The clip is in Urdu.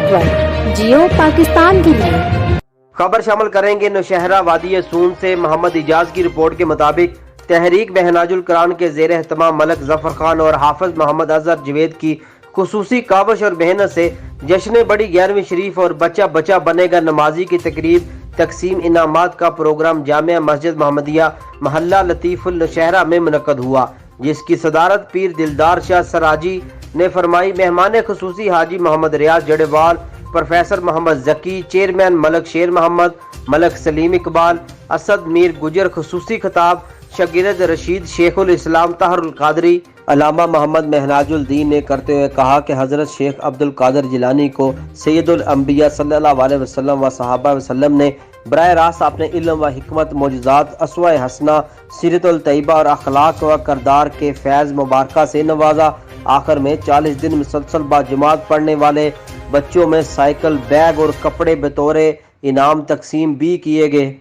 نیٹورک جیو پاکستان کی ہے۔ خبر شامل کریں گے نوشہرہ وادی سون سے محمد اجاز کی رپورٹ کے مطابق تحریک مہناج القرآن کے زیر اہتمام ملک ظفر خان اور حافظ محمد اظہر جوید کی خصوصی کاوش اور محنت سے جشن بڑی 11ویں شریف اور بچہ بچہ بنے گا نمازی کی تقریب تقسیم انعامات کا پروگرام جامعہ مسجد محمدیہ محلہ لطیف النوشہرہ میں منعقد ہوا، جس کی صدارت پیر دلدار شاہ سراجی نے فرمائی۔ مہمان خصوصی حاجی محمد ریاض جڑیوال، پروفیسر محمد ذکی، چیئرمین ملک شیر محمد، ملک سلیم اقبال، اسد میر گجر خصوصی خطاب، شاگرد رشید شیخ الاسلام طاہر القادری، علامہ محمد مہناج الدین نے کرتے ہوئے کہا کہ حضرت شیخ عبد القادر جیلانی کو سید الانبیاء صلی اللہ علیہ وسلم و صحابہ وسلم نے براہ راست اپنے علم و حکمت، معجزات، اسوہ حسنہ، سیرت الطیبہ اور اخلاق و کردار کے فیض مبارکہ سے نوازا۔ آخر میں 40 دن مسلسل باجماعت پڑھنے والے بچوں میں سائیکل، بیگ اور کپڑے بطور انعام تقسیم بھی کیے گئے۔